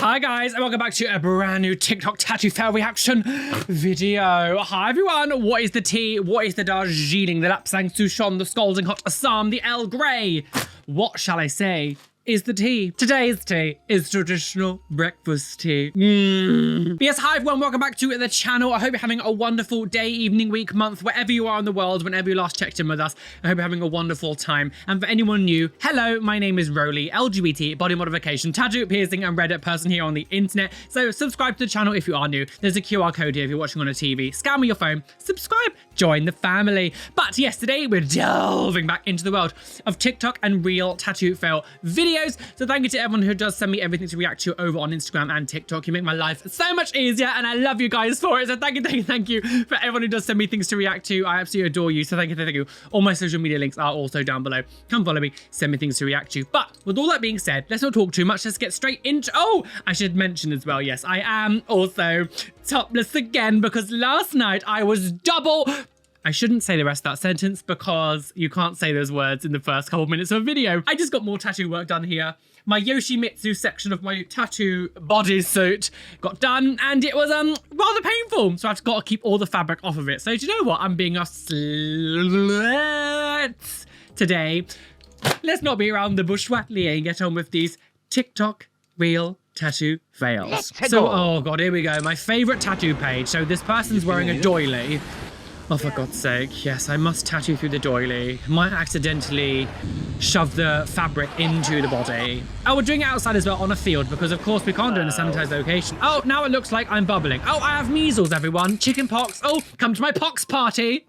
Hi guys, and welcome back to a brand new TikTok tattoo fail reaction video. Hi everyone, what is the tea? What is the Darjeeling, the Lapsang Souchong, the Scalding Hot Assam, the Earl Grey? What shall I say is the tea? Today's tea is traditional breakfast tea. Yes, hi everyone, welcome back to the channel. I hope you're having a wonderful day, evening, week, month, wherever you are in the world, whenever you last checked in with us. I hope you're having a wonderful time. And for anyone new, hello, my name is Roly, LGBT, body modification, tattoo, piercing, and Reddit person here on the internet. So subscribe to the channel if you are new. There's a QR code here if you're watching on a TV. Scan with your phone, subscribe, join the family. But yes, today we're delving back into the world of TikTok and real tattoo fail videos. So thank you to everyone who does send me everything to react to over on Instagram and TikTok. You make my life so much easier and I love you guys for it. So thank you for everyone who does send me things to react to. I absolutely adore you. So thank you. All my social media links are also down below. Come follow me, send me things to react to. But with all that being said, let's not talk too much. Let's get straight into, oh, I should mention as well, yes, I am also topless again because last night I was double. I shouldn't say the rest of that sentence because you can't say those words in the first couple of minutes of a video. I just got more tattoo work done here. My Yoshimitsu section of my tattoo bodysuit got done and it was rather painful. So I've got to keep all the fabric off of it. So do you know what? I'm being a slut today. Let's not be around the bush and get on with these TikTok real tattoo fails. So, oh God, here we go. My favorite tattoo page. So this person's wearing a doily. Oh, for God's sake, yes, I must tattoo through the doily. Might accidentally shove the fabric into the body. Oh, we're doing it outside as well on a field because, of course, we can't do it in a sanitized location. Oh, now it looks like I'm bubbling. Oh, I have measles, everyone. Chicken pox. Oh, come to my pox party.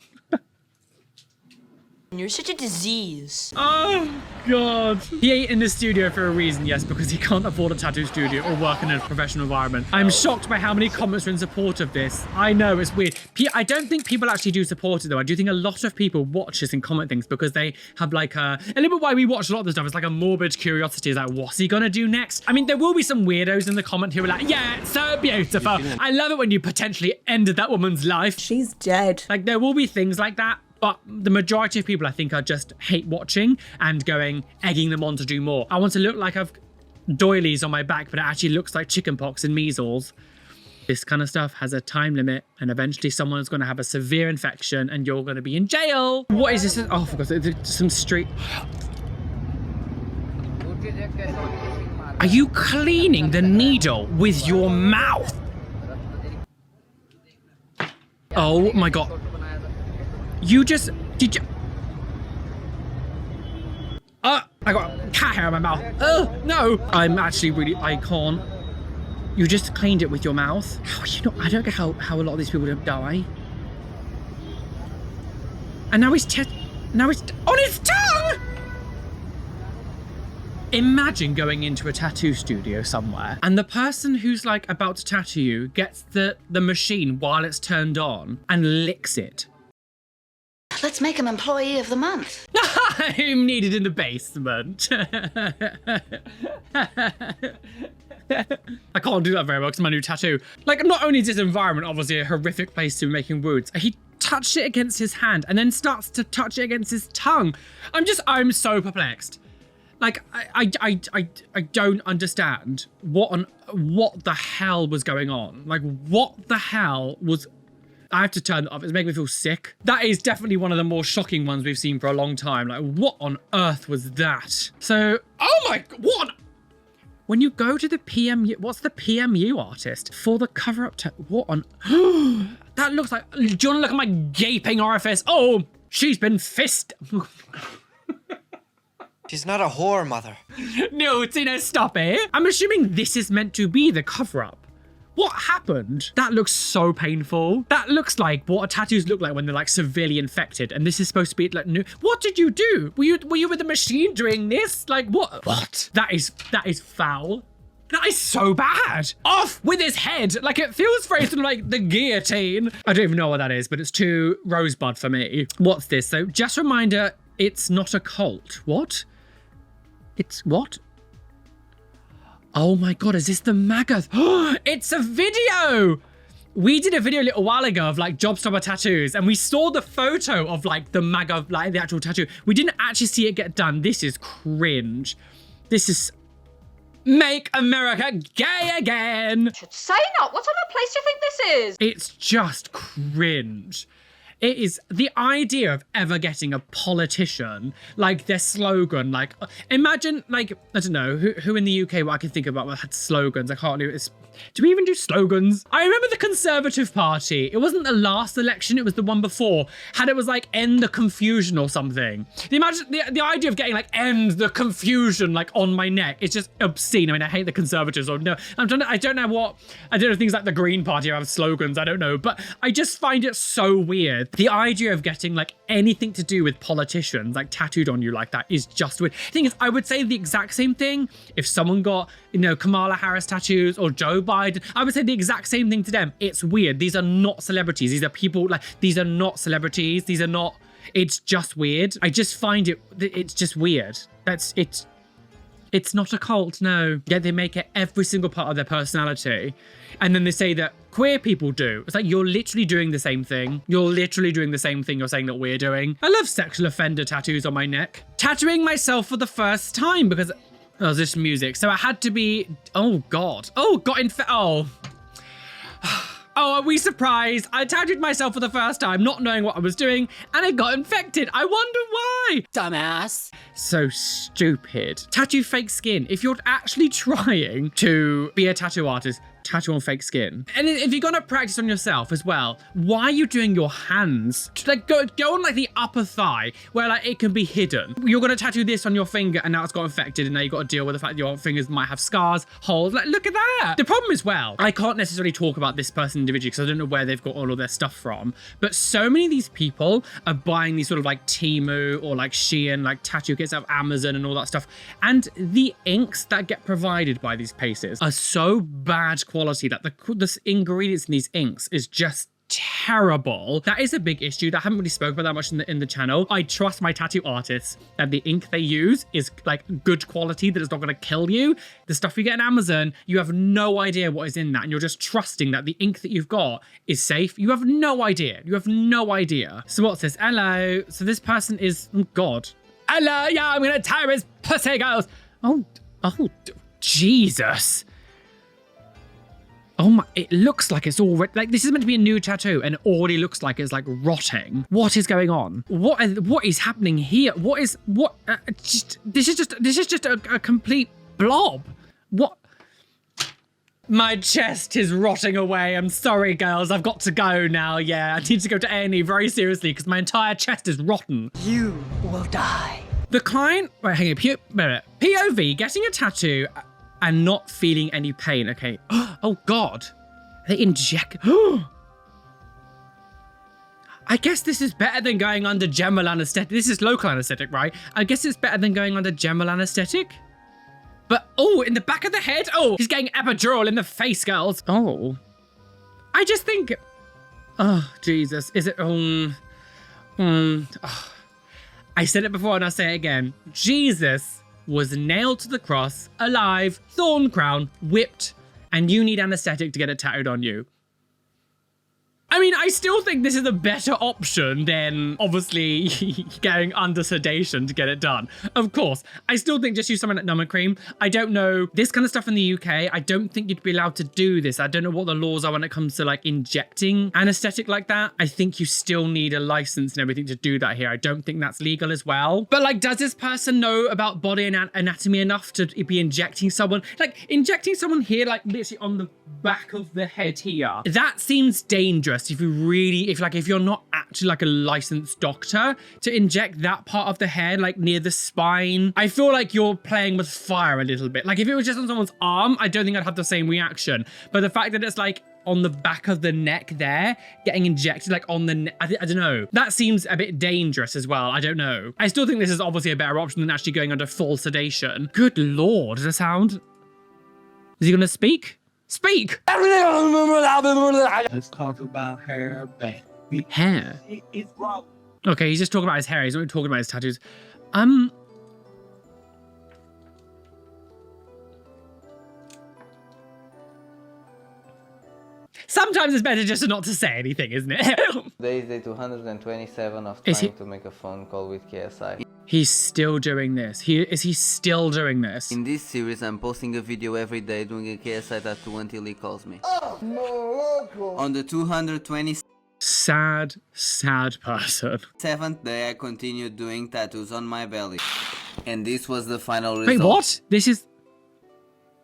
You're such a disease. Oh, God. He ain't in the studio for a reason, yes, because he can't afford a tattoo studio or work in a professional environment. I'm shocked by how many comments are in support of this. I know, it's weird. I don't think people actually do support it, though. I do think a lot of people watch this and comment things because they have like a little bit why we watch a lot of this stuff. It's like a morbid curiosity. It's like, what's he gonna do next? I mean, there will be some weirdos in the comment who are like, yeah, it's so beautiful. I love it when you potentially ended that woman's life. She's dead. Like, there will be things like that. But the majority of people, I think, are just hate watching and egging them on to do more. I want to look like I've doilies on my back, but it actually looks like chickenpox and measles. This kind of stuff has a time limit, and eventually someone's going to have a severe infection and you're going to be in jail. What is this? Oh, for God's sake, some street. Are you cleaning the needle with your mouth? Oh my God. Did you? I got cat hair in my mouth. Oh, no. I'm actually I can't. You just cleaned it with your mouth. How are you not? I don't get how a lot of these people don't die. And now he's on his tongue! Imagine going into a tattoo studio somewhere and the person who's like about to tattoo you gets the machine while it's turned on and licks it. Let's make him employee of the month. I'm needed in the basement. I can't do that very well because my new tattoo. Like, not only is this environment obviously a horrific place to be making wounds, he touched it against his hand and then starts to touch it against his tongue. I'm so perplexed. Like, I don't understand what the hell was going on. Like, what the hell was... I have to turn it off. It's making me feel sick. That is definitely one of the more shocking ones we've seen for a long time. Like, what on earth was that? So, oh my God, what? When you go to the PMU, what's the PMU artist? For the cover-up, what on? That looks like, do you want to look at my gaping orifice? Oh, she's been fist. She's not a whore, mother. No, Tina, stop it. I'm assuming this is meant to be the cover-up. What happened? That looks so painful. That looks like what tattoos look like when they're like severely infected. And this is supposed to be like new. What did you do? Were you with the machine doing this? Like what? What? That is foul. That is so bad. Off with his head. Like it feels very sort of like the guillotine. I don't even know what that is, but it's too rosebud for me. What's this? So just a reminder, it's not a cult. What? It's what? Oh my God, is this the MAGA? It's a video! We did a video a little while ago of like Jobstopper tattoos and we saw the photo of like the MAGA, like the actual tattoo. We didn't actually see it get done. This is cringe. This is... Make America gay again. Should say not. What other place do you think this is? It's just cringe. It is the idea of ever getting a politician, like their slogan, like imagine like, I don't know, who in the UK, what I can think about had slogans. I can't do it. Do we even do slogans? I remember the Conservative Party. It wasn't the last election, it was the one before. It was like end the confusion or something. The idea of getting like end the confusion like on my neck, it's just obscene. I mean, I hate the Conservatives or no, I don't know things like the Green Party have slogans, I don't know, but I just find it so weird. The idea of getting like anything to do with politicians like tattooed on you like that is just weird. The thing is, I would say the exact same thing if someone got, you know, Kamala Harris tattoos or Joe Biden. I would say the exact same thing to them. It's weird. These are not celebrities. These are people like, these are not celebrities. These are not, it's just weird. I just find it's just weird. It's not a cult, no. Yet they make it every single part of their personality. And then they say that queer people do. It's like, you're literally doing the same thing. You're literally doing the same thing you're saying that we're doing. I love sexual offender tattoos on my neck. Tattooing myself for the first time because, oh, this music. So I had to be, oh God. Oh, oh. Oh, are we surprised? I tattooed myself for the first time, not knowing what I was doing, and I got infected. I wonder why. Dumbass. So stupid. Tattoo fake skin. If you're actually trying to be a tattoo artist, tattoo on fake skin. And if you're gonna practice on yourself as well, why are you doing your hands? Like go on like the upper thigh where like it can be hidden. You're gonna tattoo this on your finger and now it's got infected and now you got to deal with the fact that your fingers might have scars, holes. Like look at that. The problem is, well, I can't necessarily talk about this person individually because I don't know where they've got all of their stuff from, but so many of these people are buying these sort of like Temu or like Shein, like tattoo kits out of Amazon and all that stuff. And the inks that get provided by these places are so bad quality that the ingredients in these inks is just terrible. That is a big issue that I haven't really spoken about that much in the channel. I trust my tattoo artists that the ink they use is like good quality, that it's not going to kill you. The stuff you get on Amazon, you have no idea what is in that, and you're just trusting that the ink that you've got is safe. You have no idea. You have no idea. So what's this? Hello. So this person is, oh God. Hello. Yeah, I'm gonna tear his pussy, girls. Oh, Jesus. Oh my, it looks like it's already, like this is meant to be a new tattoo and it already looks like it's like rotting. What is going on? What is happening here? This is just a complete blob. What? My chest is rotting away. I'm sorry, girls. I've got to go now. Yeah, I need to go to A&E very seriously because my entire chest is rotten. You will die. The client, wait, hang on, POV, getting a tattoo and not feeling any pain. Okay. Oh God. They inject. I guess this is better than going under general anesthetic. This is local anesthetic, right? I guess it's better than going under general anesthetic. But oh, in the back of the head. Oh, he's getting epidural in the face, girls. Oh. I just think. Oh Jesus. Is it? I said it before and I'll say it again. Jesus was nailed to the cross, alive, thorn crown, whipped, and you need anesthetic to get it tattooed on you. I mean, I still think this is a better option than obviously going under sedation to get it done. Of course, I still think just use something like numbing cream. I don't know, this kind of stuff in the UK, I don't think you'd be allowed to do this. I don't know what the laws are when it comes to like injecting anesthetic like that. I think you still need a license and everything to do that here. I don't think that's legal as well. But like, does this person know about body anatomy enough to be injecting someone? Like injecting someone here, like literally on the back of the head here. That seems dangerous. If you're not actually like a licensed doctor to inject that part of the head, like near the spine, I feel like you're playing with fire a little bit. Like if it was just on someone's arm, I don't think I'd have the same reaction. But the fact that it's like on the back of the neck there, getting injected like on the neck, I don't know. That seems a bit dangerous as well. I don't know. I still think this is obviously a better option than actually going under full sedation. Good Lord, does it sound? Is he gonna speak? Speak! Let's talk about hair, baby. Hair? It's wrong. Okay, he's just talking about his hair. He's not talking about his tattoos. Sometimes it's better just not to say anything, isn't it? Today is day 227 of trying to make a phone call with KSI. He's still doing this. Is he still doing this? In this series, I'm posting a video every day doing a KSI tattoo until he calls me. On the 227th Sad person. day, I continued doing tattoos on my belly. And this was the final result. Wait, what? This is...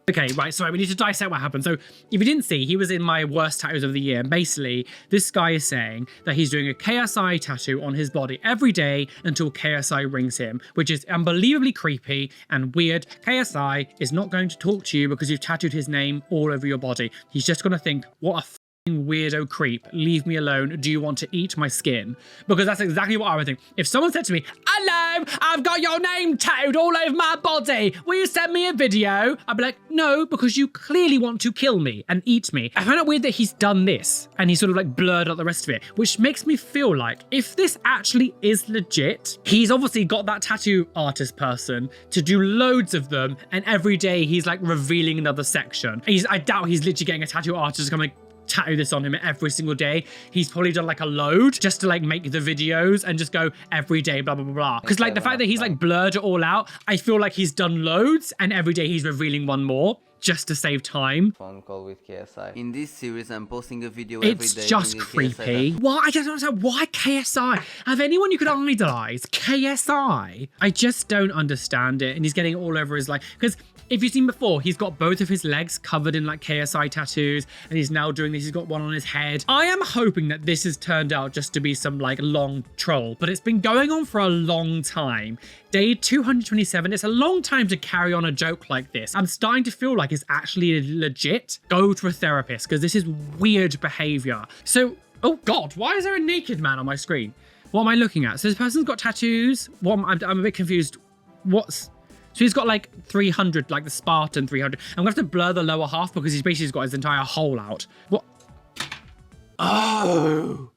Okay, right, sorry, we need to dissect what happened. So, if you didn't see, he was in my worst tattoos of the year. And basically, this guy is saying that he's doing a KSI tattoo on his body every day until KSI rings him, which is unbelievably creepy and weird. KSI is not going to talk to you because you've tattooed his name all over your body. He's just going to think, what a weirdo creep, leave me alone, do you want to eat my skin? Because that's exactly what I would think. If someone said to me, hello, I've got your name tattooed all over my body, will you send me a video? I'd be like, no, because you clearly want to kill me and eat me. I find it weird that he's done this and he's sort of like blurred out the rest of it, which makes me feel like if this actually is legit, he's obviously got that tattoo artist person to do loads of them, and every day he's like revealing another section. I doubt he's literally getting a tattoo artist to come like tattoo this on him every single day. He's probably done like a load just to like make the videos and just go every day blah blah blah blah. Because like the fact that he's like blurred it all out, I feel like he's done loads and every day he's revealing one more just to save time. Phone call with KSI. In this series, I'm posting a video every day. It's just creepy. Why? I don't understand. Why KSI? Have anyone you could idolize? KSI? I just don't understand it. And he's getting it all over his like, because if you've seen before, he's got both of his legs covered in like KSI tattoos, and he's now doing this. He's got one on his head. I am hoping that this has turned out just to be some like long troll, but it's been going on for a long time. Day 227, it's a long time to carry on a joke like this. I'm starting to feel like it's actually legit. Go to a therapist, because this is weird behavior. So, oh God, why is there a naked man on my screen? What am I looking at? So this person's got tattoos. I'm a bit confused. So he's got like 300, like the Spartan 300. I'm gonna have to blur the lower half because he's basically got his entire hole out. What? Oh.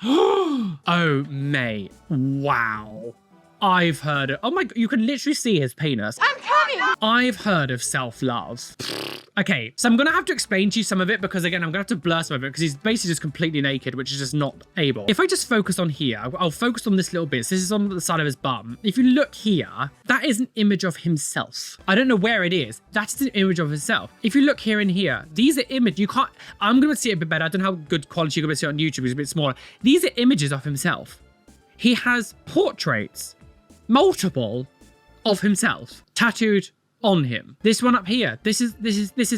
Oh, mate. Wow. I've heard it. Oh my God, you can literally see his penis. I'm coming! I've heard of self-love. Okay, so I'm gonna have to explain to you some of it because again, I'm gonna have to blur some of it because he's basically just completely naked, which is just not able. If I just focus on here, I'll focus on this little bit. So this is on the side of his bum. If you look here, that is an image of himself. I don't know where it is. That's an image of himself. If you look here and here, these are images. I'm gonna see it a bit better. I don't know how good quality you're gonna see it on YouTube. It's a bit smaller. These are images of himself. He has portraits, multiple, of himself tattooed on him. This one up here, this is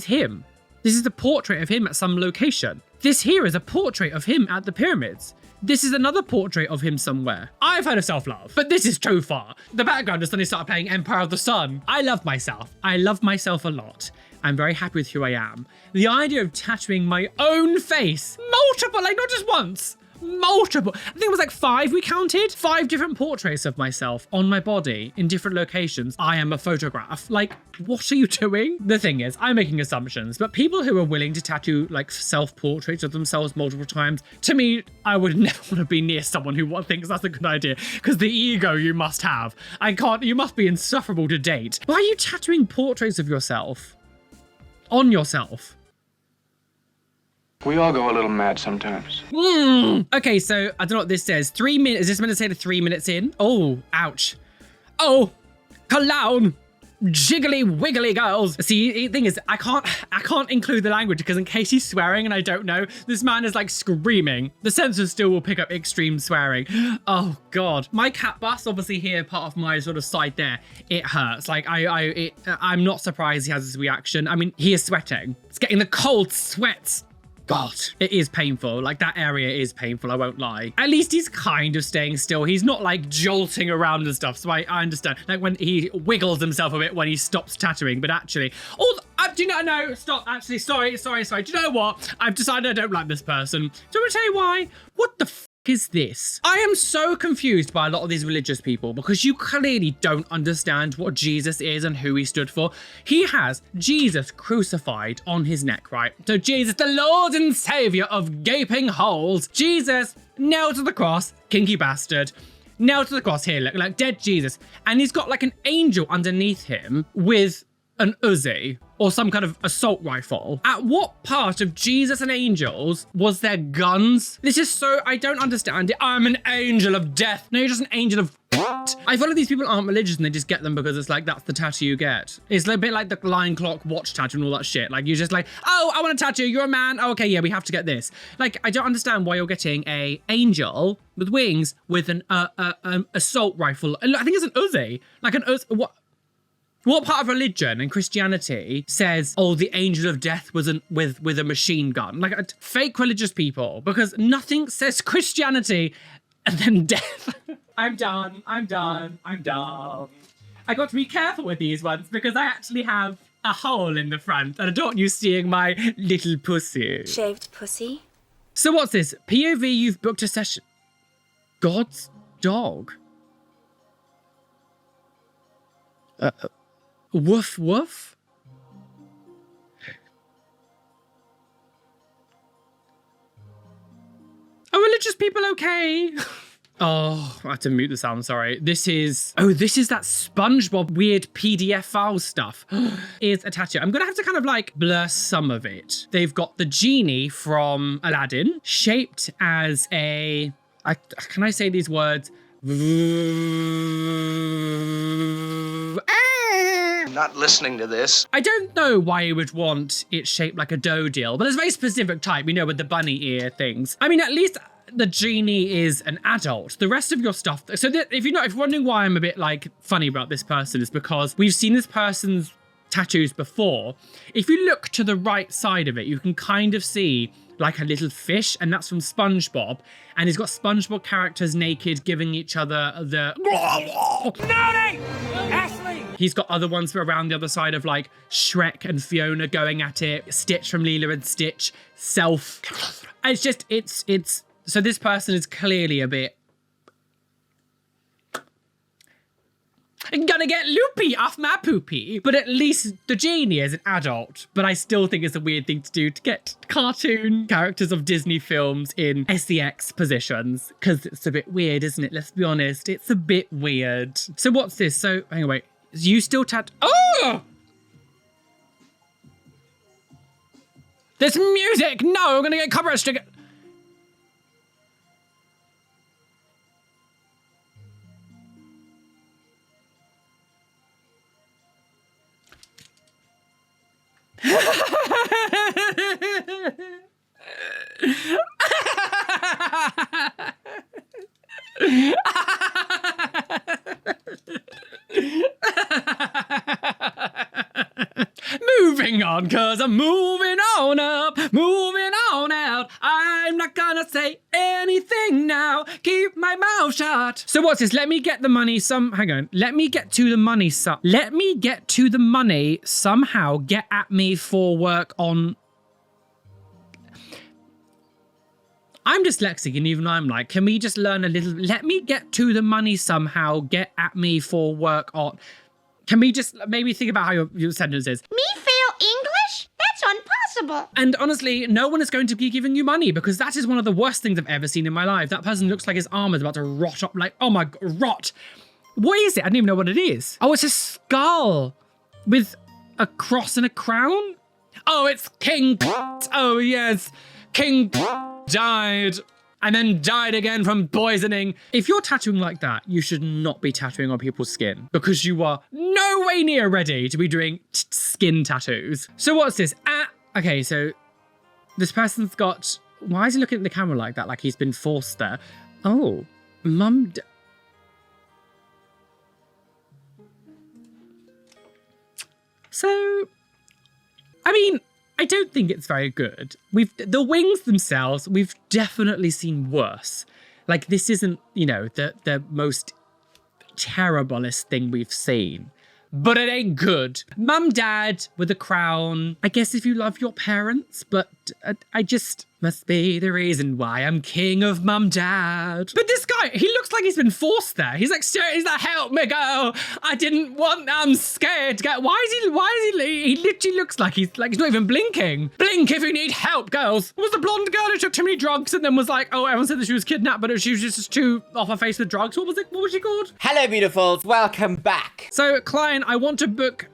him. This is the portrait of him at some location. This here is a portrait of him at the pyramids. This is another portrait of him somewhere. I've heard of self-love, but this is too far. The background has suddenly started playing Empire of the Sun. I love myself. I love myself a lot. I'm very happy with who I am. The idea of tattooing my own face, multiple, like not just once, multiple. I think it was like 5 we counted. 5 different portraits of myself on my body in different locations. I am a photograph. Like, what are you doing? The thing is, I'm making assumptions, but people who are willing to tattoo like self-portraits of themselves multiple times, to me, I would never want to be near someone who thinks that's a good idea because the ego you must have. You must be insufferable to date. Why are you tattooing portraits of yourself on yourself? We all go a little mad sometimes. Okay, so I don't know what this says. 3 minutes. Is this meant to say the 3 minutes in? Oh, ouch. Oh, clown. Jiggly wiggly girls. See, the thing is, I can't include the language because in case he's swearing and I don't know, this man is like screaming. The censors still will pick up extreme swearing. Oh God. My cat bus, obviously here, part of my sort of side there, it hurts. Like I'm not surprised he has this reaction. I mean, he is sweating. It's getting the cold sweats. God, it is painful. Like that area is painful, I won't lie. At least he's kind of staying still. He's not like jolting around and stuff. So I understand. Like when he wiggles himself a bit when he stops tattooing, but actually, do you know, no, stop. Actually, sorry. Do you know what? I've decided I don't like this person. Do you want me to tell you why? What the f is this? I am so confused by a lot of these religious people because you clearly don't understand what Jesus is and who he stood for. He has Jesus crucified on his neck, right? So Jesus, the Lord and Savior of gaping holes. Jesus nailed to the cross, kinky bastard. Nailed to the cross here, look, like dead Jesus. And he's got like an angel underneath him with an Uzi or some kind of assault rifle. At what part of Jesus and angels was there guns? This is so, I don't understand it. I'm an angel of death. No, you're just an angel of what? I feel like these people aren't religious and they just get them because it's like, that's the tattoo you get. It's a bit like the line clock watch tattoo and all that shit. Like, you're just like, oh, I want a tattoo. You're a man. Oh, okay, yeah, we have to get this. Like, I don't understand why you're getting a angel with wings with an assault rifle. I think it's an Uzi. Like an Uzi. What part of religion and Christianity says, oh, the angel of death was with a machine gun? Like, fake religious people, because nothing says Christianity and then death. I'm done. I got to be careful with these ones because I actually have a hole in the front and I don't want you seeing my little pussy. Shaved pussy? So what's this? POV, you've booked a session. God's dog. Woof woof. Are religious people okay? Oh, I have to mute the sound, sorry. This is that SpongeBob weird PDF file stuff. Is a tattoo. I'm gonna have to kind of like blur some of it. They've got the genie from Aladdin, shaped as a, can I say these words? Not listening to this. I don't know why you would want it shaped like a dough deal, but it's a very specific type, you know, with the bunny ear things. I mean, at least the genie is an adult. The rest of your stuff, so that, if you're wondering why I'm a bit like funny about this person, is because we've seen this person's tattoos before. If you look to the right side of it, you can kind of see like a little fish, and that's from SpongeBob. And he's got SpongeBob characters naked giving each other the Ashley! He's got other ones around the other side of like Shrek and Fiona going at it, Stitch from Lilo and Stitch, Self. It's just, it's so this person is clearly a bit gonna get loopy off my poopy. But at least the genie is an adult. But I still think it's a weird thing to do to get cartoon characters of Disney films in sex positions. Because it's a bit weird, isn't it? Let's be honest. It's a bit weird. So what's this? So, hang on, wait. You still Oh! This music! No, I'm gonna get copyright strike. Moving on, cause I'm moving on up, moving on out. I'm not gonna say anything now. Keep my mouth shut. So what's this? Let me get the money hang on. Let me get to the money somehow. Get at me for work on. I'm dyslexic, and even I'm like, can we just learn a little? Let me get to the money somehow. Get at me for work on. Can we just maybe think about how your sentence is? Me fail English? That's impossible. And honestly, no one is going to be giving you money because that is one of the worst things I've ever seen in my life. That person looks like his arm is about to rot up. Like, oh my God, rot. What is it? I don't even know what it is. Oh, it's a skull with a cross and a crown. Oh, it's King. Oh yes, King died. And then died again from poisoning. If you're tattooing like that, you should not be tattooing on people's skin because you are no way near ready to be doing skin tattoos. So what's this? Okay, so this person's got, why is he looking at the camera like that? Like he's been forced there. Oh, mum. So, I mean, I don't think it's very good. The wings themselves, we've definitely seen worse. Like this isn't, you know, the most terriblest thing we've seen. But it ain't good. Mum, dad with a crown. I guess if you love your parents, but I just must be the reason why I'm king of mum, dad. But this guy, he looks like he's been forced there. He's like, help me go. I'm scared to go. He literally looks like he's not even blinking. Blink if you need help, girls. It was the blonde girl who took too many drugs and then was like, oh, everyone said that she was kidnapped, but she was just too off her face with drugs. What was she called? Hello, beautifuls. Welcome back. So, client, I want to book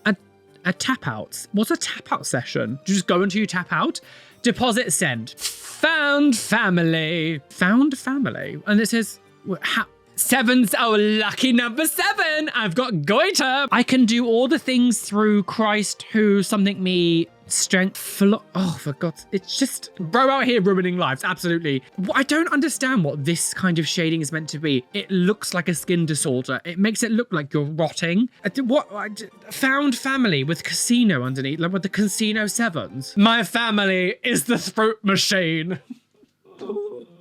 a A tap out. What's a tap out session? Do you just go until you tap out? Deposit send. Found family. Found family. And it says, seven's our lucky number 7. I've got goiter. I can do all the things through Christ who something me strength. Oh, for God's, it's just bro out here ruining lives. Absolutely. I don't understand what this kind of shading is meant to be. It looks like a skin disorder. It makes it look like you're rotting. Found family with casino underneath, like with the casino 7s. My family is the throat machine.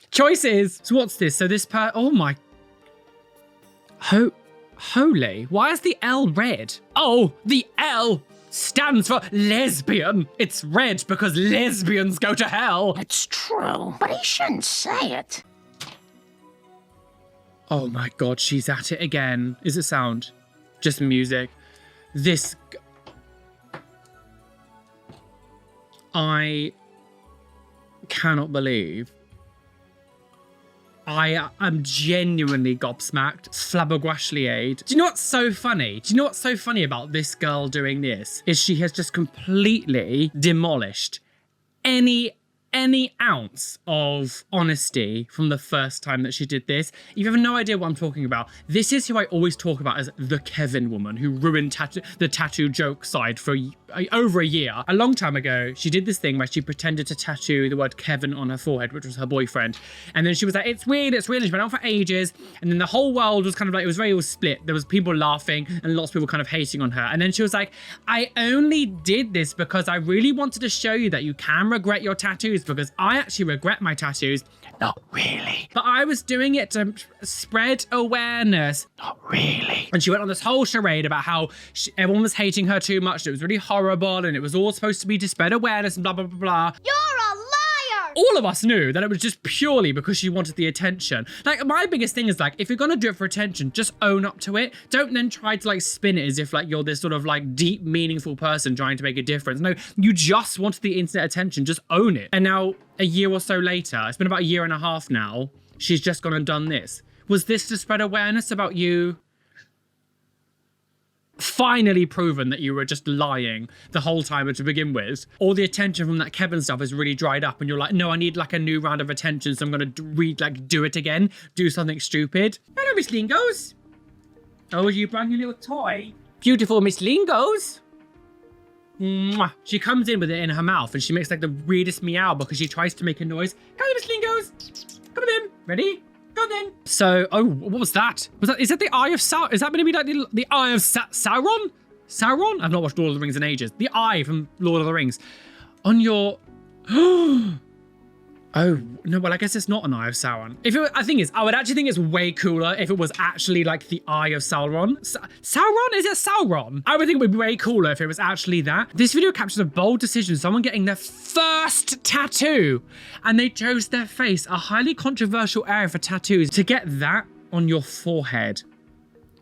Choices. So what's this? So this oh my. Holy. Why is the L red? Oh, the L stands for lesbian. It's red because lesbians go to hell. It's true, but he shouldn't say it. Oh my God, she's at it again. Is it sound? Just music. This... I cannot believe. I am genuinely gobsmacked, flabbergasted. Do you know what's so funny? Do you know what's so funny about this girl doing this? Is she has just completely demolished any ounce of honesty from the first time that she did this. You have no idea what I'm talking about. This is who I always talk about as the Kevin woman who ruined the tattoo joke side for over a year. A long time ago, she did this thing where she pretended to tattoo the word Kevin on her forehead, which was her boyfriend. And then she was like, it's weird, it's weird. And she went on for ages. And then the whole world was kind of like, it was split. There was people laughing and lots of people kind of hating on her. And then she was like, I only did this because I really wanted to show you that you can regret your tattoos, because I actually regret my tattoos. Not really. But I was doing it to spread awareness. Not really. And she went on this whole charade about how everyone was hating her too much. It was really horrible and it was all supposed to be to spread awareness and blah, blah, blah, blah. You're a liar! All of us knew that it was just purely because she wanted the attention. Like, my biggest thing is, like, if you're gonna do it for attention, just own up to it. Don't then try to, like, spin it as if, like, you're this sort of, like, deep, meaningful person trying to make a difference. No, you just wanted the internet attention. Just own it. And now, a year or so later, it's been about a year and a half now, she's just gone and done this. Was this to spread awareness about you finally proven that you were just lying the whole time to begin with? All the attention from that Kevin stuff has really dried up and you're like, no, I need like a new round of attention, so I'm gonna do it again, do something stupid. Hello, Miss Lingos. Oh, you brought your little toy? Beautiful Miss Lingos. Mwah. She comes in with it in her mouth and she makes like the weirdest meow because she tries to make a noise. Hello, Miss Lingos. Come in. Ready? Go then. So, oh, what was that? Is that the Eye of Sauron? Is that going to be like the Eye of Sauron? Sauron? I've not watched Lord of the Rings in ages. The Eye from Lord of the Rings. On your... Oh, no, well, I guess it's not an Eye of Sauron. I would actually think it's way cooler if it was actually like the Eye of Sauron. Sauron? Is it Sauron? I would think it would be way cooler if it was actually that. This video captures a bold decision, someone getting their first tattoo, and they chose their face, a highly controversial area for tattoos. To get that on your forehead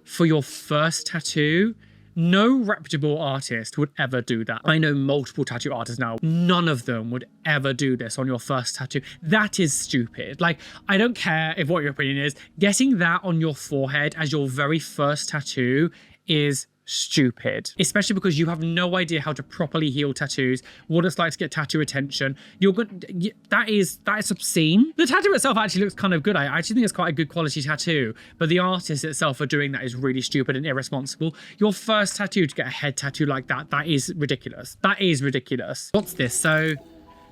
for your first tattoo, no reputable artist would ever do that. I know multiple tattoo artists now. None of them would ever do this on your first tattoo. That is stupid. Like, I don't care if what your opinion is. Getting that on your forehead as your very first tattoo is stupid, especially because you have no idea how to properly heal tattoos, what it's like to get tattoo attention. That is obscene. The tattoo itself actually looks kind of good. I actually think it's quite a good quality tattoo, but the artist itself for doing that is really stupid and irresponsible. Your first tattoo to get a head tattoo like that is ridiculous. That is ridiculous. What's this? So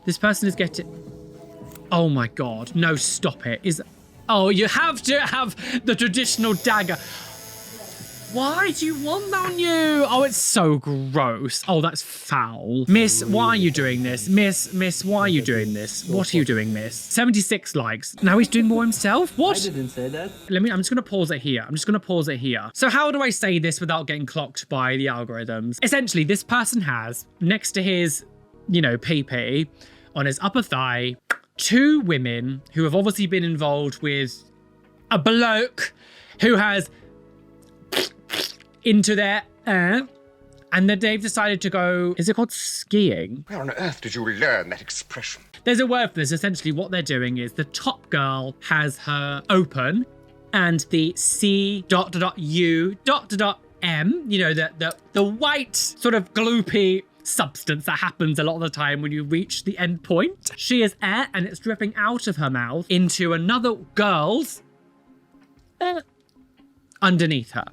this person is getting... Oh my God, no, stop it. Oh, you have to have the traditional dagger. Why do you want that on you? Oh, it's so gross. Oh, that's foul. Miss, why are you doing this? Miss, why are you doing this? What are you doing, miss? 76 likes. Now he's doing more himself? What? I didn't say that. I'm just gonna pause it here. So how do I say this without getting clocked by the algorithms? Essentially, this person has, next to his, PP, on his upper thigh, 2 women who have obviously been involved with a bloke who has into their and then they've decided to go, is it called skiing? Where on earth did you learn that expression? There's a word for this. Essentially what they're doing is the top girl has her open and the C.U. M, you know, the white sort of gloopy substance that happens a lot of the time when you reach the end point. She is air and it's dripping out of her mouth into another girl's underneath her.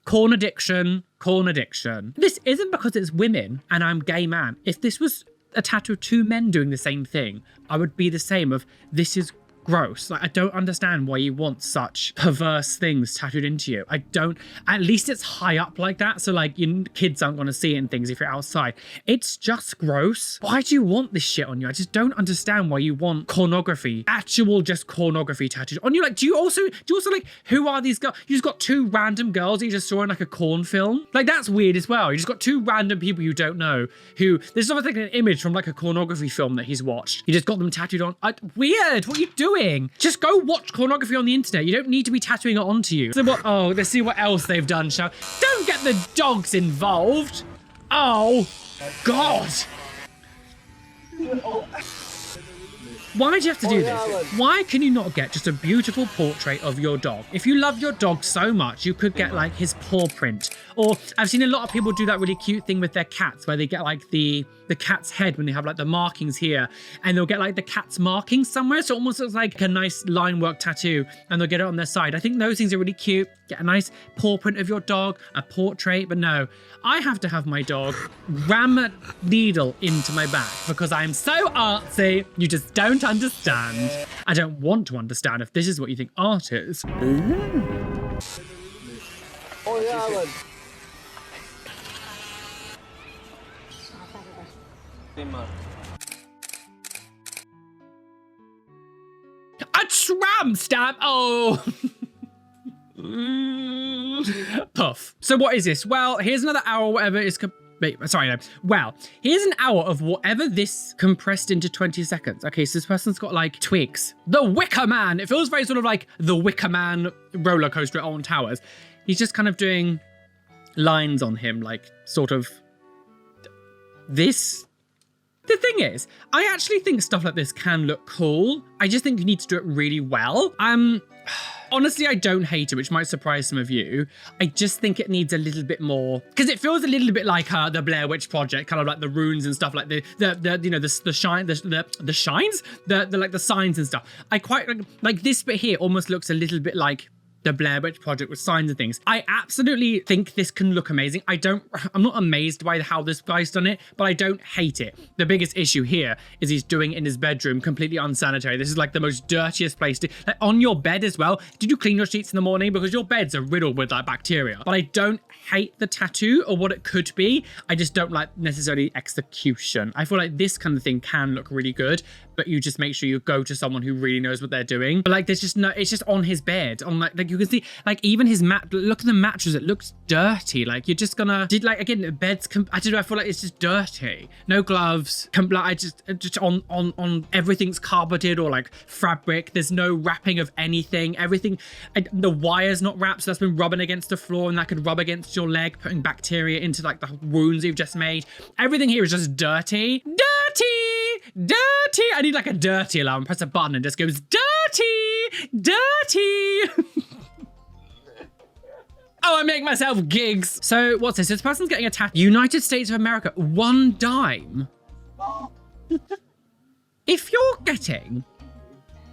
Corn addiction, corn addiction. This isn't because it's women and I'm gay man. If this was a tattoo of two men doing the same thing, I would be the same of, this is gross. Like, I don't understand why you want such perverse things tattooed into you. I don't. At least it's high up like that, so like your kids aren't going to see it and things if you're outside. It's just gross. Why do you want this shit on you? I just don't understand why you want pornography, actual just pornography tattooed on you. Like, do you also like, who are these girls? You just got two random girls that you just saw in like a corn film. Like, that's weird as well. You just got two random people you don't know who, this is obviously like an image from like a pornography film that he's watched. You just got them tattooed on. Weird. What are you doing? Just go watch pornography on the internet. You don't need to be tattooing it onto you. So what? Oh, let's see what else they've done, shall. Don't get the dogs involved. Oh, God. Why do you have to do this? Why can you not get just a beautiful portrait of your dog? If you love your dog so much, you could get like his paw print. Or I've seen a lot of people do that really cute thing with their cats where they get like the cat's head when they have like the markings here, and they'll get like the cat's markings somewhere. So it almost looks like a nice line work tattoo, and they'll get it on their side. I think those things are really cute. Get a nice paw print of your dog, a portrait, but no, I have to have my dog ram a needle into my back because I'm so artsy. You just don't understand. I don't want to understand if this is what you think art is. Oh, yeah, Alan. A tram stamp. Oh. Puff. So what is this? Well, here's another hour, whatever is. Sorry, no. Well, here's an hour of whatever this compressed into 20 seconds. Okay, so this person's got like twigs. The Wicker Man. It feels very sort of like the Wicker Man roller coaster at Alton Towers. He's just kind of doing lines on him, like sort of this. The thing is, I actually think stuff like this can look cool. I just think you need to do it really well. Honestly, I don't hate it, which might surprise some of you. I just think it needs a little bit more, because it feels a little bit like the Blair Witch Project, kind of like the runes and stuff, like the shines, the signs and stuff. I quite like this bit here. Almost looks a little bit like the Blair Witch Project with signs and things. I absolutely think this can look amazing. I'm not amazed by how this guy's done it, but I don't hate it. The biggest issue here is he's doing it in his bedroom, completely unsanitary. This is like the most dirtiest place to, like on your bed as well. Did you clean your sheets in the morning? Because your beds are riddled with like bacteria. But I don't hate the tattoo or what it could be. I just don't like necessarily execution. I feel like this kind of thing can look really good, but you just make sure you go to someone who really knows what they're doing. But like, there's just no, it's just on his bed, on like you can see, like even his mat, look at the mattress, it looks dirty. Like you're just gonna, like again, the beds, I don't know, I feel like it's just dirty. No gloves, I just on everything's carpeted or like fabric. There's no wrapping of anything. Everything, the wire's not wrapped, so that's been rubbing against the floor and that could rub against your leg, putting bacteria into like the wounds you've just made. Everything here is just dirty. Dirty. I need like a dirty alarm. Press a button and just goes dirty. Oh, I make myself gigs. So what's this? This person's getting a tattoo. United States of America, $1 dime. If you're getting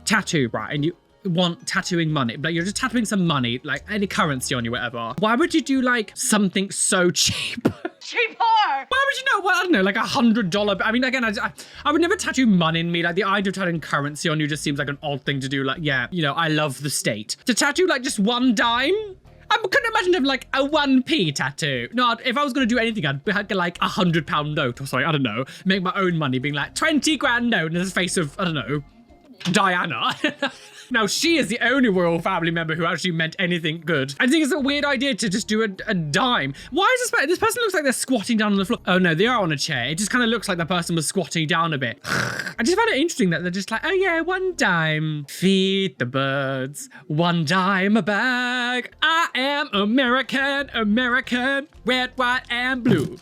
tattooed, right, and you want tattooing money, but you're just tattooing some money, like any currency on you, whatever, why would you do like something so cheap? Cheaper! Why would you know? Well, I don't know, like $100. I mean, again, I would never tattoo money in me. Like the idea of tattooing currency on you just seems like an odd thing to do. Like, yeah, you know, I love the state. To tattoo like just $1 dime? I couldn't imagine having like a 1p tattoo. No, if I was going to do anything, I'd get like £100 note or something. I don't know. Make my own money being like 20 grand note in the face of, I don't know, Diana. Now, she is the only royal family member who actually meant anything good. I think it's a weird idea to just do a dime. Why is this person looks like they're squatting down on the floor. Oh no, they are on a chair. It just kind of looks like the person was squatting down a bit. I just find it interesting that they're just like, oh yeah, $1 dime. Feed the birds, $1 dime a bag. I am American, red, white, and blue.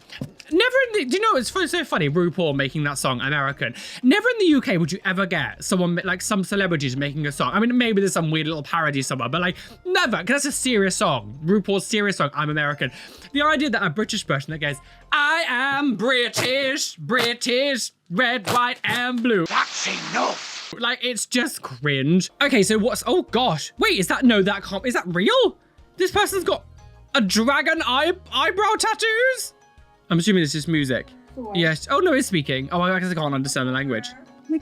Never in the, do you know, it's so funny, RuPaul making that song American. Never in the UK would you ever get someone, like some celebrities making a song. I mean, maybe there's some weird little parody somewhere, but like never, because that's a serious song. RuPaul's serious song, I'm American. The idea that a British person that goes, I am British, red, white, and blue. That's enough. Like, it's just cringe. Okay, so what's, oh gosh. Wait, is that, no, that can't, is that real? This person's got a dragon eyebrow tattoos? I'm assuming it's just music. Yes. Oh, no, it's speaking. Oh, I guess I can't understand the language. I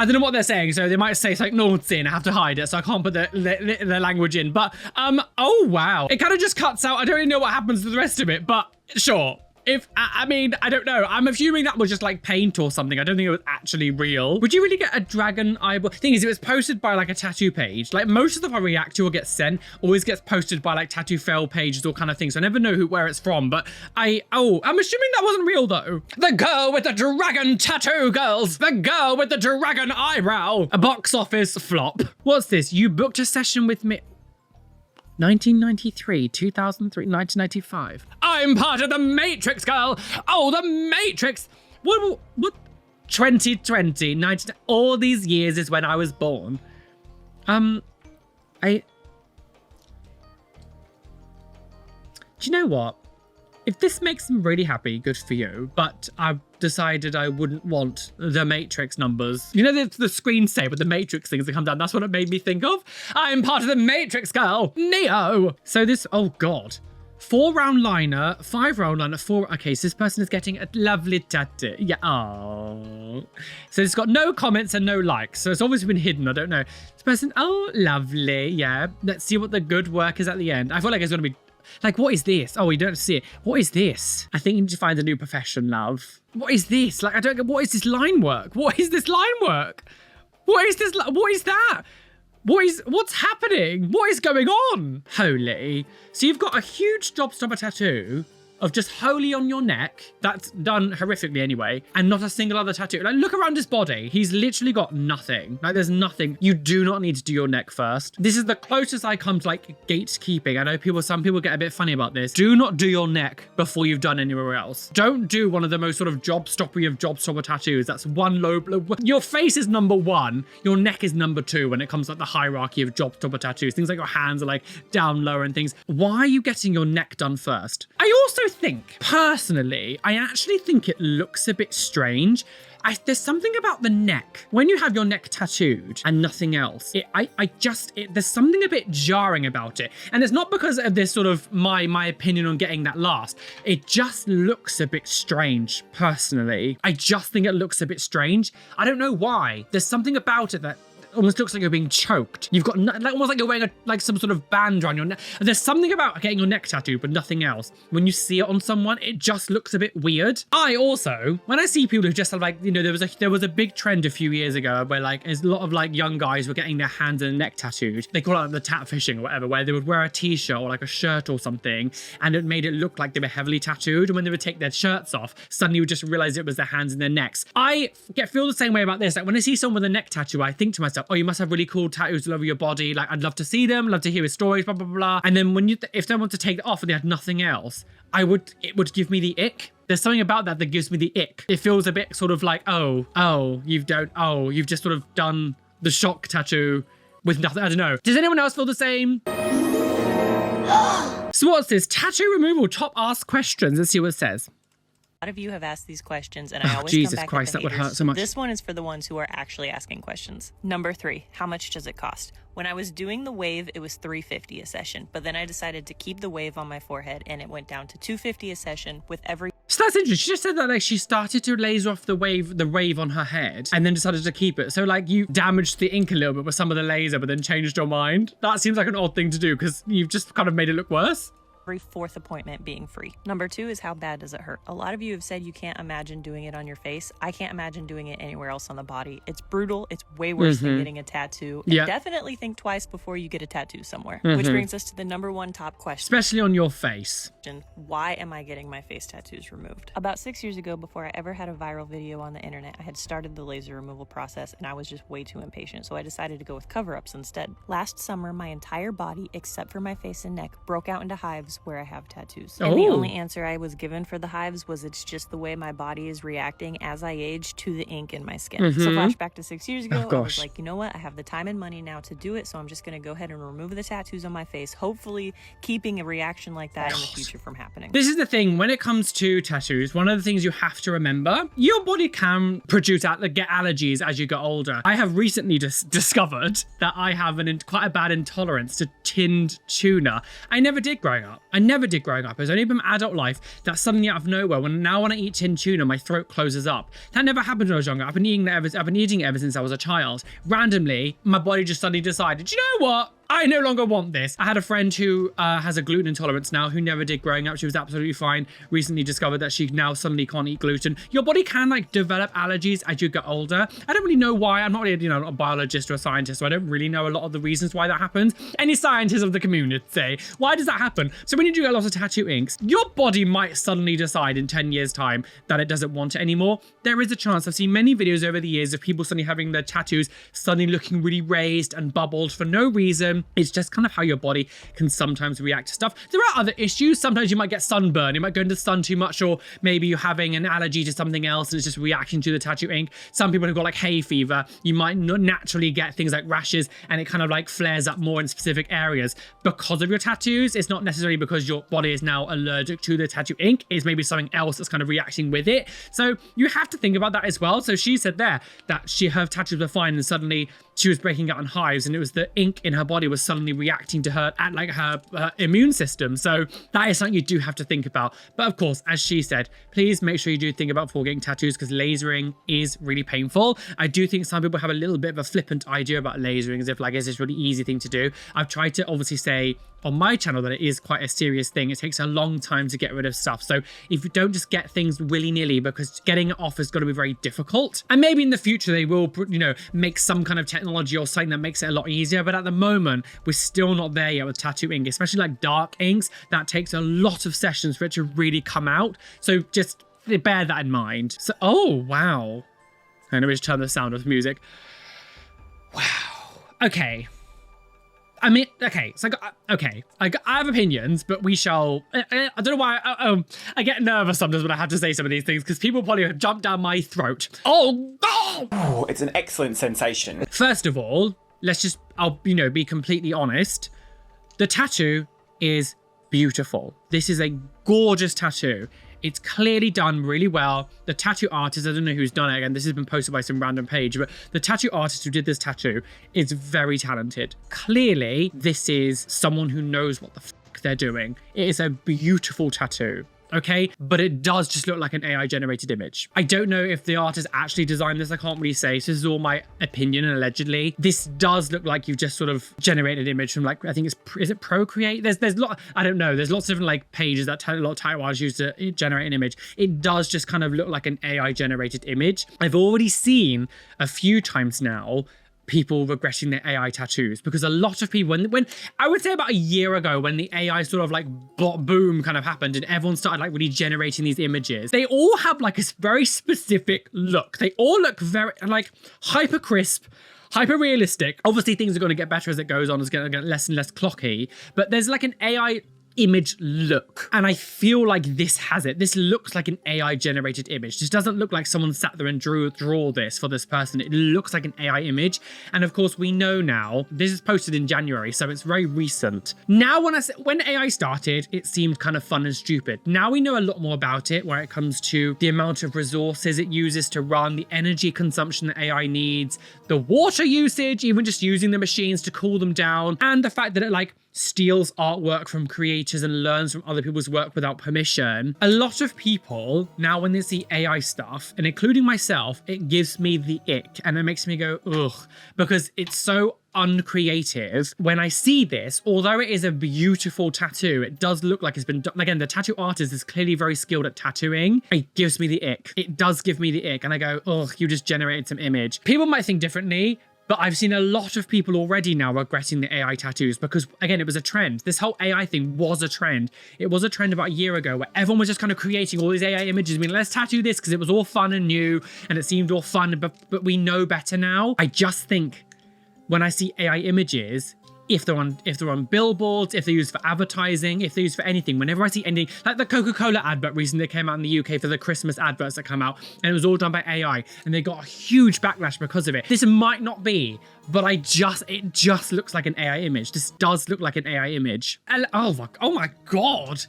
don't know what they're saying, so they might say it's like naughty and I have to hide it, so I can't put the language in. But, oh, wow. It kind of just cuts out. I don't really know what happens to the rest of it, but sure. If, I mean, I don't know. I'm assuming that was just like paint or something. I don't think it was actually real. Would you really get a dragon eyeball? Thing is, it was posted by like a tattoo page. Like most of the stuff I react to or get sent always gets posted by like tattoo fail pages or kind of things. So I never know where it's from, but I'm assuming that wasn't real though. The girl with the dragon tattoo, girls. The girl with the dragon eyebrow. A box office flop. What's this? You booked a session with me. 1993, 2003, 1995. I'm part of the Matrix, girl. Oh, the Matrix. What? 2020, 19, all these years is when I was born. Do you know what? If this makes them really happy, good for you. But I've decided I wouldn't want the Matrix numbers. You know the screensaver with the Matrix things that come down? That's what it made me think of. I'm part of the Matrix, girl. Neo. So this, oh God. 4-round liner, 5-round liner, 4. Okay, so this person is getting a lovely tattoo. Yeah, oh. So it's got no comments and no likes. So it's always been hidden. I don't know. This person, oh, lovely. Yeah. Let's see what the good work is at the end. I feel like it's going to be like, what is this? Oh, you don't see it. What is this? I think you need to find a new profession, love. What is this? Like, I don't get, what is this line work? What is this line work? What is this? What is that? What's happening? What is going on? Holy. So you've got a huge job stopper tattoo of just Holy on your neck. That's done horrifically anyway. And not a single other tattoo. Like, look around his body. He's literally got nothing. Like, there's nothing. You do not need to do your neck first. This is the closest I come to, like, gatekeeping. I know some people get a bit funny about this. Do not do your neck before you've done anywhere else. Don't do one of the most sort of job stopper tattoos. That's one low. Your face is number 1. Your neck is number 2 when it comes to like, the hierarchy of job stopper tattoos. Things like your hands are like down lower and things. Why are you getting your neck done first? I also think, personally, I actually think it looks a bit strange. There's something about the neck. When you have your neck tattooed and nothing else, there's something a bit jarring about it. And it's not because of this sort of my opinion on getting that last. It just looks a bit strange, personally. I just think it looks a bit strange. I don't know why. There's something about it that almost looks like you're being choked. You've got almost like you're wearing some sort of band around your neck. There's something about getting your neck tattooed, but nothing else. When you see it on someone, it just looks a bit weird. I also, when I see people who just have like, you know, there was a big trend a few years ago where like there's a lot of like young guys were getting their hands and neck tattooed. They call it like the tat fishing or whatever, where they would wear a t-shirt or like a shirt or something, and it made it look like they were heavily tattooed. And when they would take their shirts off, suddenly you would just realize it was their hands and their necks. I feel the same way about this. Like when I see someone with a neck tattoo, I think to myself, oh, you must have really cool tattoos all over your body. Like, I'd love to see them, love to hear his stories, blah, blah, blah. And then when if they want to take it off and they had nothing else, it would give me the ick. There's something about that gives me the ick. It feels a bit sort of like, you've just sort of done the shock tattoo with nothing. I don't know. Does anyone else feel the same? So what's this? Tattoo removal, top ask questions. Let's see what it says. A lot of you have asked these questions, and I always Jesus come back Christ, at the that would haters. hurt so much. This one is for the ones who are actually asking questions. Number 3, how much does it cost? When I was doing the wave, it was $350 a session, but then I decided to keep the wave on my forehead, and it went down to $250 a session with every. So that's interesting. She just said that like she started to laser off the wave on her head, and then decided to keep it. So like you damaged the ink a little bit with some of the laser, but then changed your mind. That seems like an odd thing to do because you've just kind of made it look worse. Every 4th appointment being free. Number 2 is how bad does it hurt? A lot of you have said you can't imagine doing it on your face. I can't imagine doing it anywhere else on the body. It's brutal. It's way worse than getting a tattoo. And definitely think twice before you get a tattoo somewhere. Which brings us to the number 1 top question. Especially on your face. Why am I getting my face tattoos removed? About 6 years ago, before I ever had a viral video on the internet, I had started the laser removal process and I was just way too impatient, so I decided to go with cover-ups instead. Last summer, my entire body, except for my face and neck, broke out into hives hives where I have tattoos. And the only answer I was given for the hives was it's just the way my body is reacting as I age to the ink in my skin. So flashback to 6 years ago, I was like, you know what? I have the time and money now to do it, so I'm just going to go ahead and remove the tattoos on my face, hopefully keeping a reaction like that in the future from happening. This is the thing, when it comes to tattoos, one of the things you have to remember, your body can produce, get allergies as you get older. I have recently discovered that I have quite a bad intolerance to tinned tuna. I never did growing up. It was only in my adult life that suddenly out of nowhere, when I eat tinned tuna, my throat closes up. That never happened when I was younger. I've been eating it ever since I was a child. Randomly, my body just suddenly decided, you know what? I no longer want this. I had a friend who has a gluten intolerance now, who never did growing up. She was absolutely fine. Recently discovered that she now suddenly can't eat gluten. Your body can develop allergies as you get older. I don't really know why. I'm not really, a biologist or a scientist, so I don't really know a lot of the reasons why that happens. Any scientists of the community say, why does that happen? So when you do get lots of tattoo inks, your body might suddenly decide in 10 years time that it doesn't want it anymore. There is a chance. I've seen many videos over the years of people suddenly having their tattoos suddenly looking really raised and bubbled for no reason. It's just kind of how your body can sometimes react to stuff. There are other issues. Sometimes you might get sunburn. You might go into the sun too much, or maybe you're having an allergy to something else and it's just reacting to the tattoo ink. Some people who've got hay fever, you might not naturally get things like rashes, and it kind of flares up more in specific areas because of your tattoos. It's not necessarily because your body is now allergic to the tattoo ink. It's maybe something else that's kind of reacting with it. So you have to think about that as well. So she said there that her tattoos were fine and suddenly she was breaking out in hives, and it was the ink in her body was suddenly reacting to her at her immune system. So that is something you do have to think about. But of course, as she said, please make sure you do think about before getting tattoos, because lasering is really painful. I do think some people have a little bit of a flippant idea about lasering, as if it's this really easy thing to do. I've tried to obviously say on my channel that it is quite a serious thing. It takes a long time to get rid of stuff. So if you don't just get things willy-nilly, because getting it off is going to be very difficult. And maybe in the future they will, make some kind of technology or something that makes it a lot easier. But at the moment, we're still not there yet with tattoo ink, especially dark inks. That takes a lot of sessions for it to really come out. So just bear that in mind. So, oh, wow. I'm going to just turn the sound of music. Wow. Okay. I mean, okay, so I have opinions, but we shall, I don't know why, I get nervous sometimes when I have to say some of these things, because people probably jump down my throat. Oh, it's an excellent sensation. First of all, I'll be completely honest. The tattoo is beautiful. This is a gorgeous tattoo. It's clearly done really well. The tattoo artist, I don't know who's done it, and this has been posted by some random page, but the tattoo artist who did this tattoo is very talented. Clearly, this is someone who knows what the fuck they're doing. It is a beautiful tattoo. Okay, but it does just look like an AI generated image. I don't know if the artist actually designed this. I can't really say. So this is all my opinion, and allegedly this does look like you've just sort of generated an image from I think is it Procreate? There's a lot, I don't know. There's lots of different pages that a lot of title artists use to generate an image. It does just kind of look like an AI generated image. I've already seen a few times now people regretting their AI tattoos, because a lot of people, when I would say about a year ago, when the AI sort of boom kind of happened and everyone started really generating these images, they all have a very specific look. They all look very hyper crisp, hyper realistic. Obviously things are going to get better as it goes on. It's going to get less and less clocky, but there's an AI image look, and I feel like this has it. This looks like an AI generated image. This doesn't look like someone sat there and draw this for this person. It looks like an AI image. And of course we know now, this is posted in January, so it's very recent. Now when AI started, it seemed kind of fun and stupid. Now we know a lot more about it, where it comes to the amount of resources it uses to run, the energy consumption that AI needs, the water usage, even just using the machines to cool them down, and the fact that it steals artwork from creators and learns from other people's work without permission. A lot of people now, when they see AI stuff, and including myself, it gives me the ick, and it makes me go ugh, because it's so uncreative. When I see this, although it is a beautiful tattoo, it does look like it's been done. Again, the tattoo artist is clearly very skilled at tattooing. It gives me the ick. It does give me the ick, and I go, ugh, you just generated some image. People might think differently, but I've seen a lot of people already now regretting the AI tattoos, because again, it was a trend. This whole AI thing was a trend. It was a trend about a year ago, where everyone was just kind of creating all these AI images. I mean, let's tattoo this because it was all fun and new and it seemed all fun, but we know better now. I just think when I see AI images, if they're on billboards, if they're used for advertising, if they're used for anything. Whenever I see anything, like the Coca-Cola advert recently that came out in the UK for the Christmas adverts that come out, and it was all done by AI, and they got a huge backlash because of it. This might not be, but it just looks like an AI image. This does look like an AI image. And, oh my God.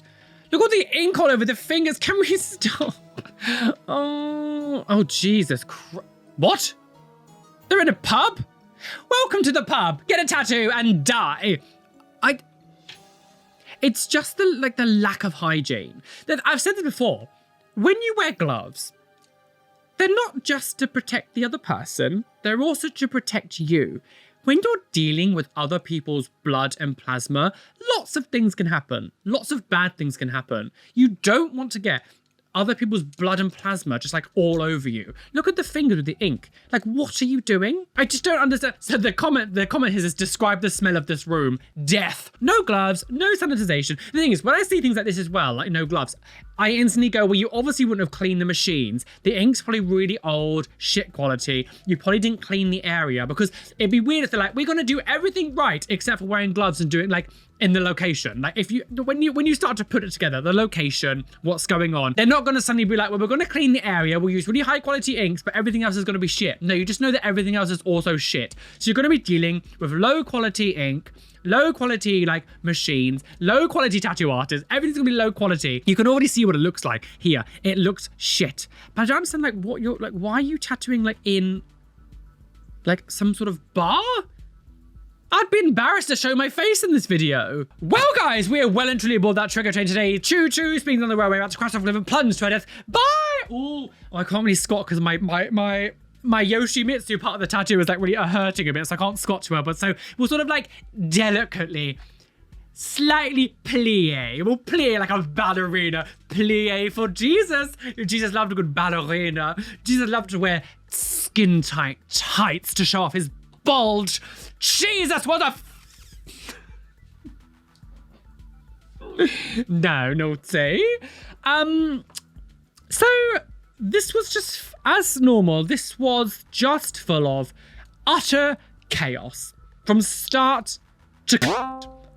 Look at the ink all over the fingers. Can we stop? Oh, Jesus Christ. What? They're in a pub? Welcome to the pub. Get a tattoo and die. It's just the lack of hygiene. That I've said this before. When you wear gloves, they're not just to protect the other person, they're also to protect you. When you're dealing with other people's blood and plasma, lots of things can happen. Lots of bad things can happen. You don't want to get other people's blood and plasma just like all over you. Look at the fingers with the ink. Like, what are you doing? I just don't understand. So the comment here says, describe the smell of this room. Death. No gloves, no sanitization. The thing is, when I see things like this as well, like no gloves, I instantly go, well, you obviously wouldn't have cleaned the machines. The ink's probably really old, shit quality. You probably didn't clean the area, because it'd be weird if they're like, we're gonna do everything right except for wearing gloves and doing like in the location. Like when you start to put it together, the location, what's going on, they're not gonna suddenly be like, well, we're gonna clean the area, we'll use really high quality inks, but everything else is gonna be shit. No, you just know that everything else is also shit. So you're gonna be dealing with low quality ink, low quality like machines, low quality tattoo artists, everything's gonna be low quality. You can already see what it looks like here. It looks shit. But I don't understand like what you're like, why are you tattooing like in like some sort of bar? I'd be embarrassed to show my face in this video. Well, guys, we are well and truly aboard that trigger train today. Choo choo, speeding on the railway, about to crash off a cliff and plunge to our death. Bye! Ooh, I can't really squat because my Yoshimitsu part of the tattoo is like really hurting a bit, so I can't squat to her. But so we'll sort of like delicately, slightly plie. We'll plie like a ballerina. Plie for Jesus. Jesus loved a good ballerina. Jesus loved to wear skin tight tights to show off his bulge. Jesus, what a no say. So this was just as normal. This was just full of utter chaos from start to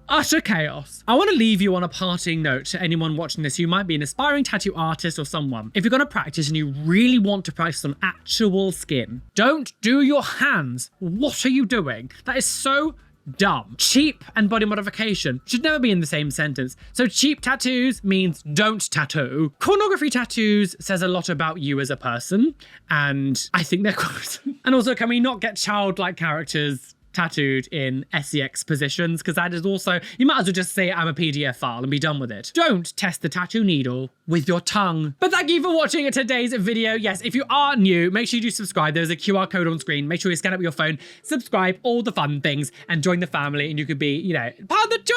utter chaos. I want to leave you on a parting note to anyone watching this who might be an aspiring tattoo artist or someone. If you're going to practice and you really want to practice on actual skin, don't do your hands. What are you doing? That is so dumb. Cheap and body modification should never be in the same sentence. So cheap tattoos means don't tattoo. Pornography tattoos says a lot about you as a person, and I think they're gross. And also, can we not get childlike characters tattooed in sex positions? Because that is also, you might as well just say I'm a PDF file and be done with it. Don't test the tattoo needle with your tongue. But thank you for watching today's video. Yes, if you are new, make sure you do subscribe. There's a QR code on screen. Make sure you scan it with your phone, subscribe, all the fun things, and join the family. And you could be, you know, part of the join.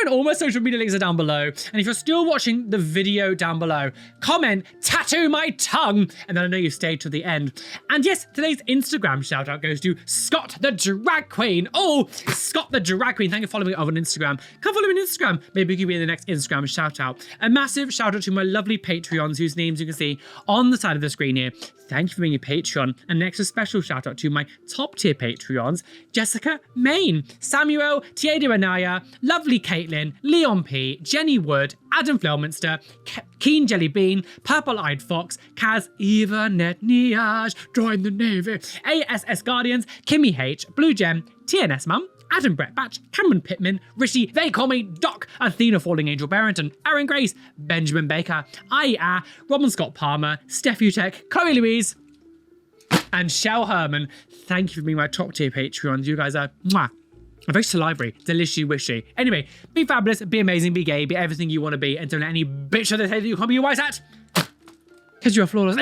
All my social media links are down below. And if you're still watching the video down below, comment, tattoo my tongue. And then I know you stayed till the end. And yes, today's Instagram shout out goes to Scott the Drag Queen. Oh, Scott the Drag Queen. Thank you for following me over on Instagram. Come follow me on Instagram. Maybe you could be in the next Instagram shout out. A massive shout out to my lovely Patreons whose names you can see on the side of the screen here. Thank you for being a Patreon. And next, a special shout out to my top tier Patreons: Jessica Main, Samuel, Tieda Anaya, lovely Caitlin, Leon P, Jenny Wood, Adam Flelminster, Keen Jelly Bean, Purple Eyed Fox, Kaz, Eva Netniage, join the Navy, ASS Guardians, Kimmy H, Blue Gem, TNS Mum, Adam Brett Batch, Cameron Pittman, Rishi, They Call Me Doc, Athena Falling Angel Barrington, Aaron Grace, Benjamin Baker, Ia, Robin Scott Palmer, Steph Utek, Chloe Louise, and Shell Herman. Thank you for being my top tier Patreons. You guys are mwah. Very salivary, delicious wishy. Anyway, be fabulous, be amazing, be gay, be everything you want to be, and don't let any bitch of the say that you can't be your wise at, because you're flawless.